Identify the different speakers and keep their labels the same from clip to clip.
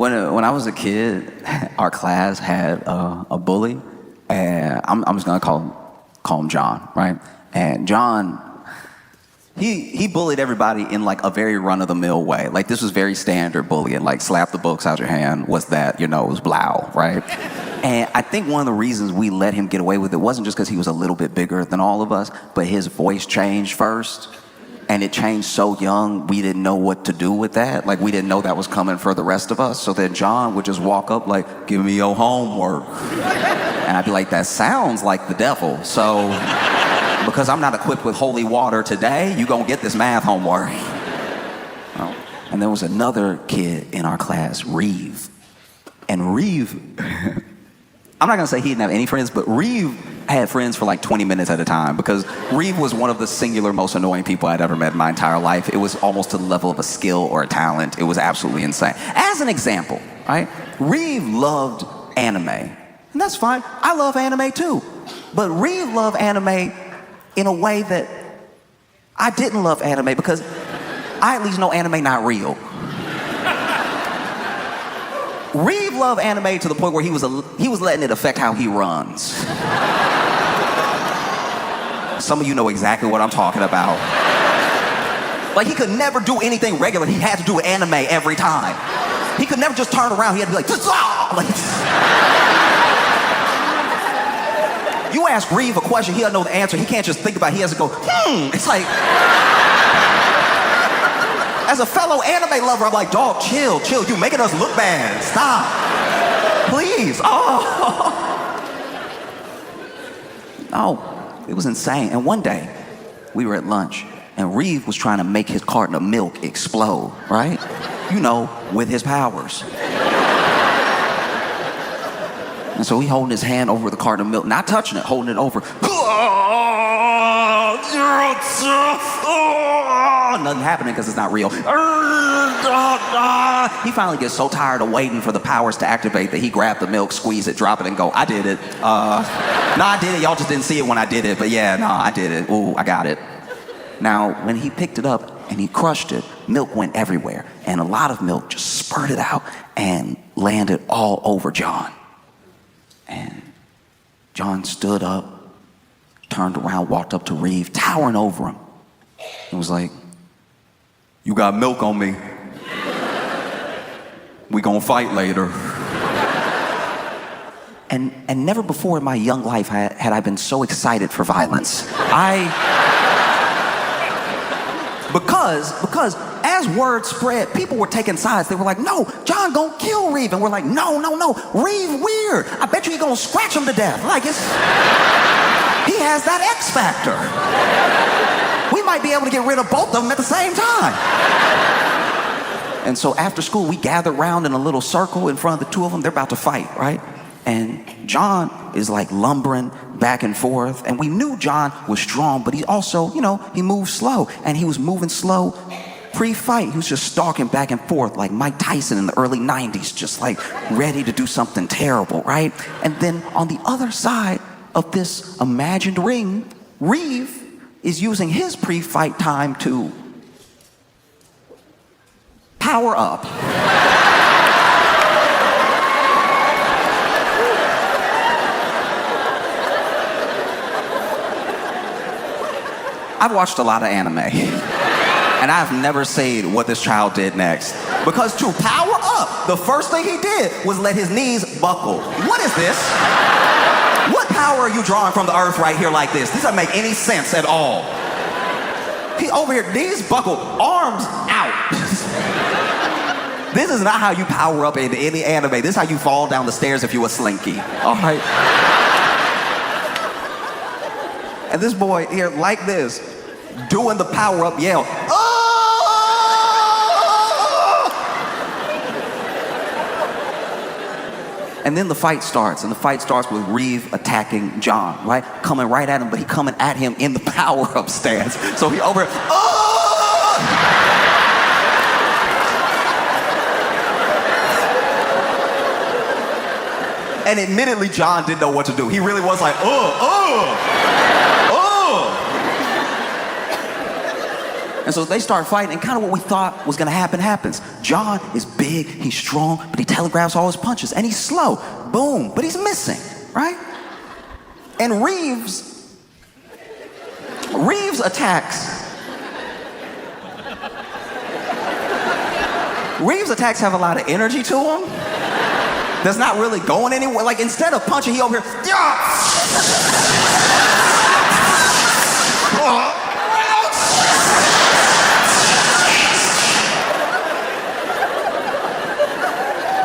Speaker 1: When I was a kid, our class had a bully, and I'm just gonna call him John, right? And John, he bullied everybody in like a very run-of-the-mill way. Like this was very standard bullying, like slap the books out your hand. What's that? It was blow, right? And I think one of the reasons we let him get away with it wasn't just because he was a little bit bigger than all of us, but his voice changed first. And it changed so young, we didn't know what to do with that. Like, we didn't know that was coming for the rest of us. So then John would just walk up like, give me your homework. And I'd be like, that sounds like the devil. So, because I'm not equipped with holy water today, you gonna get this math homework. Oh. And there was another kid in our class, Reeve. And Reeve, I'm not gonna say he didn't have any friends, but Reeve had friends for like 20 minutes at a time because Reeve was one of the singular most annoying people I'd ever met in my entire life. It was almost to the level of a skill or a talent. It was absolutely insane. As an example, right? Reeve loved anime. And that's fine. I love anime too. But Reeve loved anime in a way that I didn't love anime because I at least know anime not real. Reeve loved anime to the point where he was letting it affect how he runs. Some of you know exactly what I'm talking about. Like he could never do anything regular. He had to do anime every time. He could never just turn around. He had to be like, you ask Reeve a question, he doesn't know the answer. He can't just think about it. He has to go, It's like, as a fellow anime lover, I'm like, dog, chill. You making us look bad. Stop. Please. Oh. No. It was insane. And one day, we were at lunch, and Reeve was trying to make his carton of milk explode, right? With his powers. And so he holding his hand over the carton of milk, not touching it, holding it over. Nothing happening because it's not real. He finally gets so tired of waiting for the powers to activate that he grabbed the milk, squeeze it, drop it, and go, I did it. No, I did it. Y'all just didn't see it when I did it. But yeah, no, I did it. Ooh, I got it. Now, when he picked it up and he crushed it, milk went everywhere. And a lot of milk just spurted out and landed all over John. And John stood up, turned around, walked up to Reeve, towering over him. And was like, you got milk on me. We gonna fight later. And never before in my young life had I been so excited for violence. Because as word spread, people were taking sides. They were like, no, John gonna kill Reeve. And we're like, no, Reeve weird. I bet you he gonna scratch him to death. Like he has that X factor. We might be able to get rid of both of them at the same time. And so after school, we gathered around in a little circle in front of the two of them. They're about to fight, right? And John is like lumbering back and forth. And we knew John was strong, but he also, he moved slow. And he was moving slow pre-fight. He was just stalking back and forth like Mike Tyson in the early 90s, just like ready to do something terrible, right? And then on the other side of this imagined ring, Reeve is using his pre-fight time to power up. I've watched a lot of anime, and I've never seen what this child did next. Because to power up, the first thing he did was let his knees buckle. What is this? What power are you drawing from the earth right here like this? This doesn't make any sense at all. He over here, knees buckled, arms out. This is not how you power up in any anime. This is how you fall down the stairs if you a slinky. All right? And this boy here, like this, doing the power up yell. Oh! And then the fight starts, and the fight starts with Reeve attacking John, right? Coming right at him, but he coming at him in the power-up stance. So he over, And admittedly, John didn't know what to do. He really was like, And so they start fighting, and kind of what we thought was gonna happen happens. John is big, he's strong, but he telegraphs all his punches, and he's slow. Boom, but he's missing, right? And Reeves attacks. Reeves' attacks have a lot of energy to him. That's not really going anywhere. Like, instead of punching, he over here,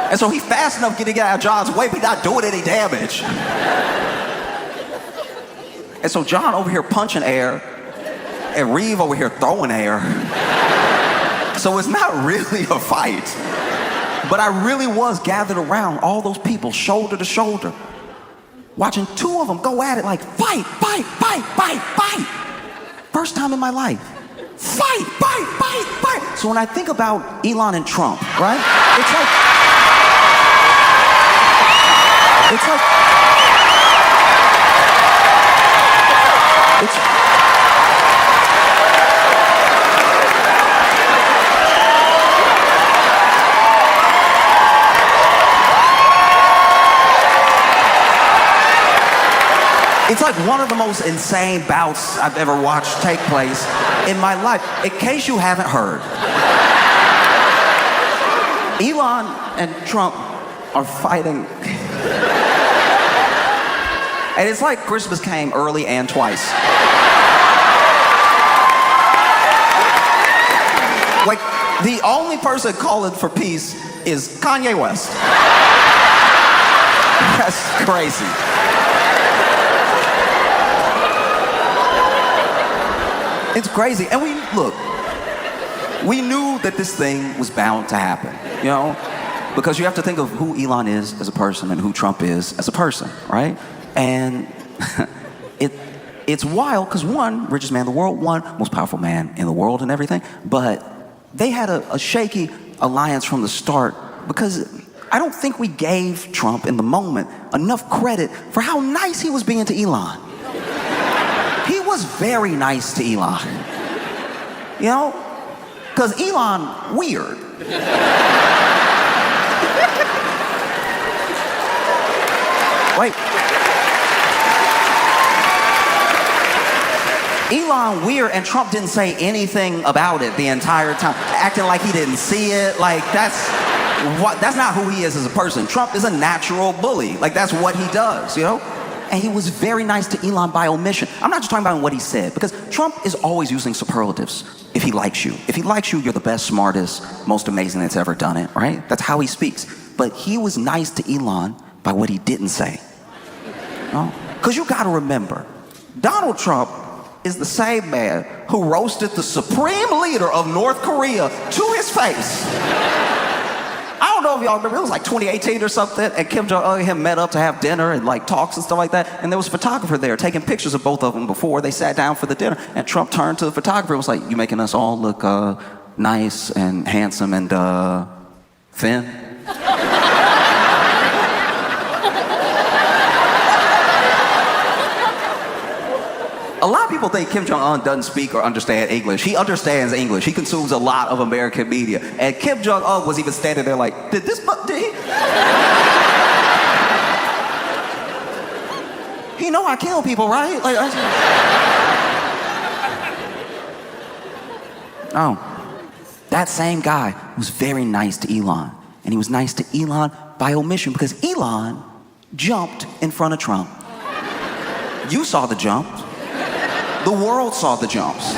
Speaker 1: and so he's fast enough getting out of John's way, but not doing any damage. And so John over here punching air, and Reeve over here throwing air. So it's not really a fight. But I really was gathered around all those people, shoulder to shoulder, watching two of them go at it like, fight, fight, fight, fight, fight. First time in my life. Fight, fight, fight, fight. So when I think about Elon and Trump, right? It's like, it's like one of the most insane bouts I've ever watched take place in my life. In case you haven't heard, Elon and Trump are fighting. And it's like Christmas came early and twice. Like, the only person calling for peace is Kanye West. That's crazy. It's crazy. And we knew that this thing was bound to happen, you know? Because you have to think of who Elon is as a person and who Trump is as a person, right? And it's wild because one, richest man in the world, one, most powerful man in the world and everything, but they had a shaky alliance from the start because I don't think we gave Trump in the moment enough credit for how nice he was being to Elon. He was very nice to Elon, you know? Because Elon, weird. Wait. Elon weird, and Trump didn't say anything about it the entire time, acting like he didn't see it. Like, that's not who he is as a person. Trump is a natural bully. Like, that's what he does, you know? And he was very nice to Elon by omission. I'm not just talking about what he said, because Trump is always using superlatives if he likes you. If he likes you, you're the best, smartest, most amazing that's ever done it, right? That's how he speaks. But he was nice to Elon by what he didn't say. Because you gotta remember, Donald Trump is the same man who roasted the supreme leader of North Korea to his face. I don't know if y'all remember, it was like 2018 or something, and Kim Jong-un and him met up to have dinner and like talks and stuff like that, and there was a photographer there taking pictures of both of them before they sat down for the dinner, and Trump turned to the photographer and was like, "You making us all look nice and handsome and thin?" A lot of people think Kim Jong-un doesn't speak or understand English. He understands English. He consumes a lot of American media. And Kim Jong-un was even standing there like, did he? He know I kill people, right? Like, oh, that same guy was very nice to Elon. And he was nice to Elon by omission because Elon jumped in front of Trump. You saw the jump. The world saw the jumps.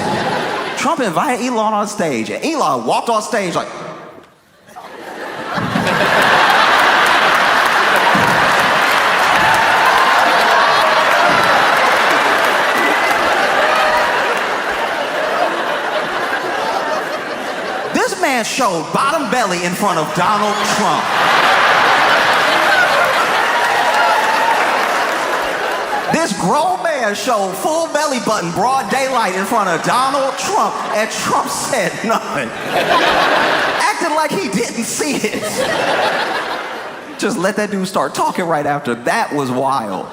Speaker 1: Trump invited Elon on stage, and Elon walked on stage like... This man showed bottom belly in front of Donald Trump. This grown man showed full belly button, broad daylight in front of Donald Trump, and Trump said nothing. Acting like he didn't see it. Just let that dude start talking right after. That was wild.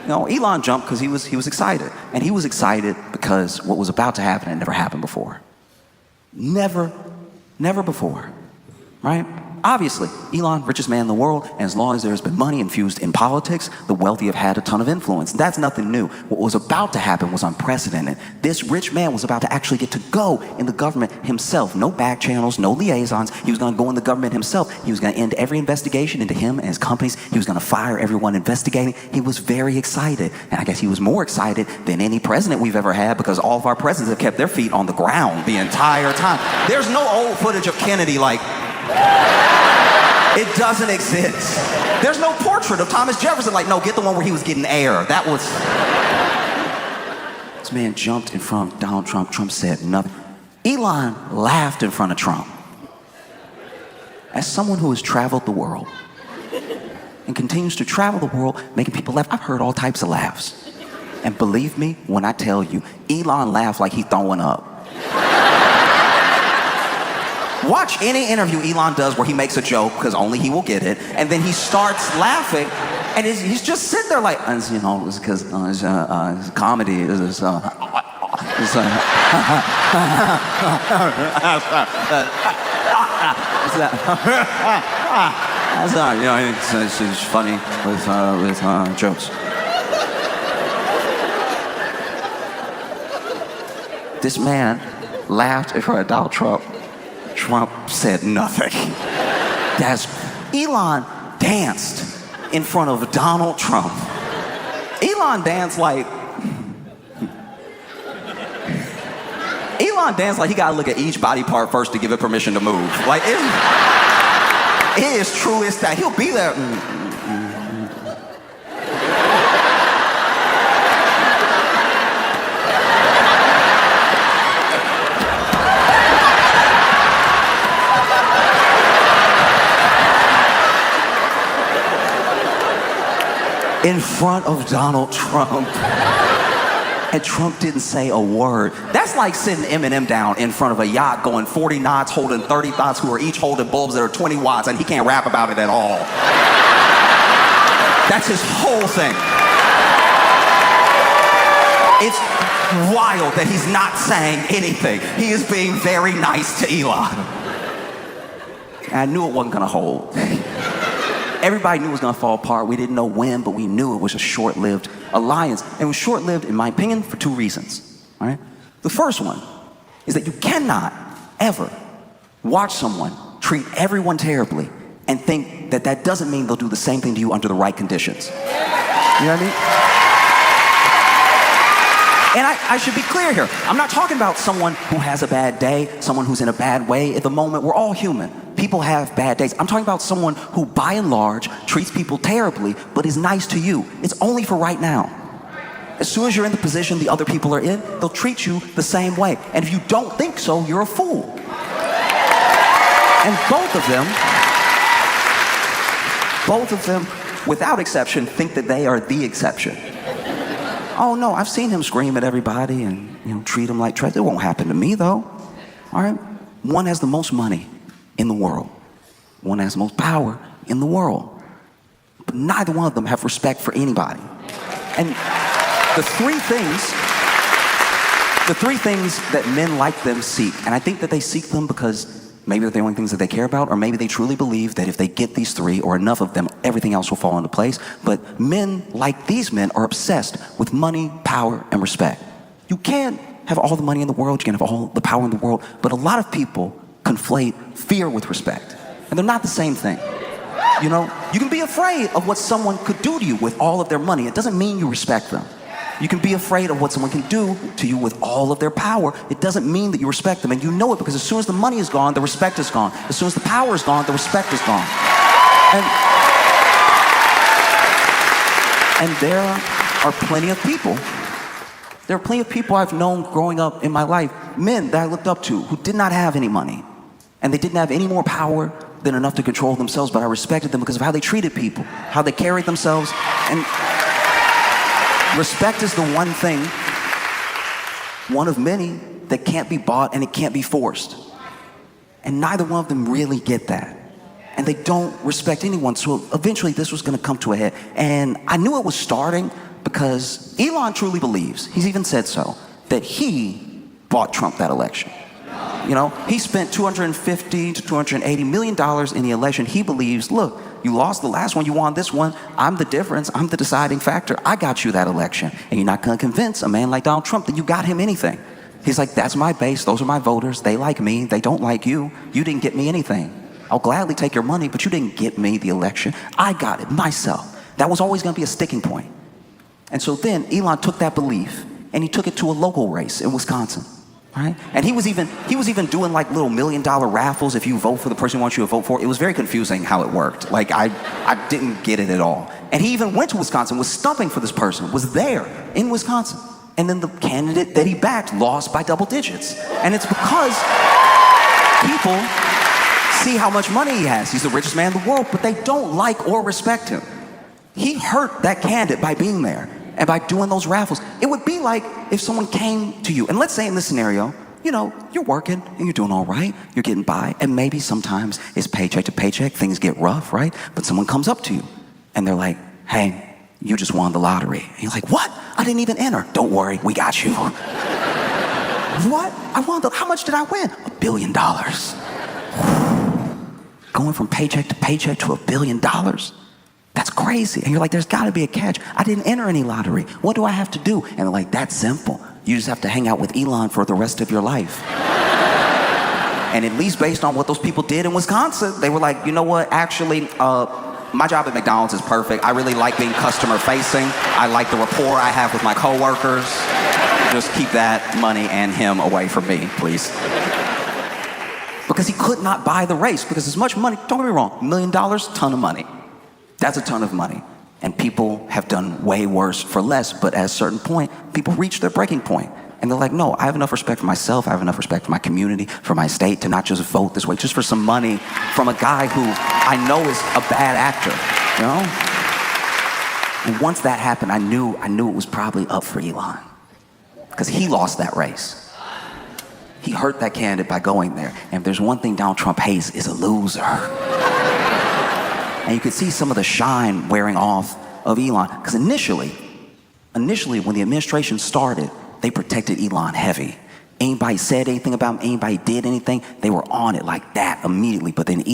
Speaker 1: You know, Elon jumped because he was excited. And he was excited because what was about to happen had never happened before. Never before, right? Obviously, Elon, richest man in the world, and as long as there's been money infused in politics, the wealthy have had a ton of influence. That's nothing new. What was about to happen was unprecedented. This rich man was about to actually get to go in the government himself. No back channels, no liaisons. He was gonna go in the government himself. He was gonna end every investigation into him and his companies. He was gonna fire everyone investigating. He was very excited. And I guess he was more excited than any president we've ever had, because all of our presidents have kept their feet on the ground the entire time. There's no old footage of Kennedy like, it doesn't exist. There's no portrait of Thomas Jefferson like, no, get the one where he was getting air. That was... This man jumped in front of Donald Trump. Trump said nothing. Elon laughed in front of Trump. As someone who has traveled the world and continues to travel the world making people laugh, I've heard all types of laughs. And believe me when I tell you, Elon laughed like he throwing up. Watch any interview Elon does where he makes a joke, because only he will get it, and then he starts laughing, and he's just sitting there like, you know, it's because it's comedy. You know, it's funny with jokes. This man laughed in front of Donald Trump. Trump said nothing. Elon danced in front of Donald Trump. Elon danced like he gotta look at each body part first to give it permission to move. Like, it is truest that he'll be there. In front of Donald Trump. And Trump didn't say a word. That's like sitting Eminem down in front of a yacht going 40 knots, holding 30 knots, who are each holding bulbs that are 20 watts, and he can't rap about it at all. That's his whole thing. It's wild that he's not saying anything. He is being very nice to Elon. And I knew it wasn't gonna hold. Everybody knew it was gonna fall apart. We didn't know when, but we knew it was a short-lived alliance. And it was short-lived, in my opinion, for two reasons, all right? The first one is that you cannot ever watch someone treat everyone terribly and think that that doesn't mean they'll do the same thing to you under the right conditions. You know what I mean? And I should be clear here. I'm not talking about someone who has a bad day, someone who's in a bad way at the moment. We're all human. People have bad days. I'm talking about someone who, by and large, treats people terribly, but is nice to you. It's only for right now. As soon as you're in the position the other people are in, they'll treat you the same way. And if you don't think so, you're a fool. And both of them, without exception, think that they are the exception. Oh no, I've seen him scream at everybody and, you know, treat them like trash. It won't happen to me though. All right? One has the most money in the world. One has the most power in the world. But neither one of them have respect for anybody. And the three things that men like them seek, and I think that they seek them because maybe they're the only things that they care about, or maybe they truly believe that if they get these three or enough of them, everything else will fall into place. But men like these men are obsessed with money, power, and respect. You can't have all the money in the world, you can have all the power in the world, but a lot of people conflate fear with respect. And they're not the same thing. You know, you can be afraid of what someone could do to you with all of their money. It doesn't mean you respect them. You can be afraid of what someone can do to you with all of their power. It doesn't mean that you respect them. And you know it because as soon as the money is gone, the respect is gone. As soon as the power is gone, the respect is gone. And there are plenty of people. There are plenty of people I've known growing up in my life, men that I looked up to, who did not have any money. And they didn't have any more power than enough to control themselves, but I respected them because of how they treated people, how they carried themselves. And respect is the one thing, one of many, that can't be bought and it can't be forced. And neither one of them really get that. And they don't respect anyone, so eventually this was gonna come to a head. And I knew it was starting because Elon truly believes, he's even said so, that he bought Trump that election. He spent $250 to $280 million in the election. He believes, look, you lost the last one, you won this one. I'm the difference. I'm the deciding factor. I got you that election. And you're not going to convince a man like Donald Trump that you got him anything. He's like, that's my base. Those are my voters. They like me. They don't like you. You didn't get me anything. I'll gladly take your money, but you didn't get me the election. I got it myself. That was always going to be a sticking point. And so then Elon took that belief and he took it to a local race in Wisconsin. Right? And he was even doing like little $1 million raffles if you vote for the person who wants you to vote for. It was very confusing how it worked. Like I didn't get it at all. And he even went to Wisconsin, was stumping for this person, was there in Wisconsin. And then the candidate that he backed lost by double digits. And it's because people see how much money he has. He's the richest man in the world, but they don't like or respect him. He hurt that candidate by being there and by doing those raffles. It would be like if someone came to you, and let's say in this scenario, you're working and you're doing all right, you're getting by, and maybe sometimes it's paycheck to paycheck, things get rough, right? But someone comes up to you and they're like, hey, you just won the lottery. And you're like, what? I didn't even enter. Don't worry, we got you. What? How much did I win? $1 billion. Going from paycheck to paycheck to $1 billion. That's crazy. And you're like, there's gotta be a catch. I didn't enter any lottery. What do I have to do? And they're like, that's simple. You just have to hang out with Elon for the rest of your life. And at least based on what those people did in Wisconsin, they were like, you know what, actually, my job at McDonald's is perfect. I really like being customer facing. I like the rapport I have with my coworkers. Just keep that money and him away from me, please. Because he could not buy the race, because as much money, don't get me wrong, $1 million, ton of money. That's a ton of money. And people have done way worse for less, but at a certain point, people reach their breaking point. And they're like, no, I have enough respect for myself, I have enough respect for my community, for my state, to not just vote this way, just for some money from a guy who I know is a bad actor, And once that happened, I knew it was probably up for Elon. Because he lost that race. He hurt that candidate by going there. And if there's one thing Donald Trump hates, is a loser. And you could see some of the shine wearing off of Elon. Because initially, when the administration started, they protected Elon heavy. Anybody said anything about him, anybody did anything, they were on it like that immediately. But then Elon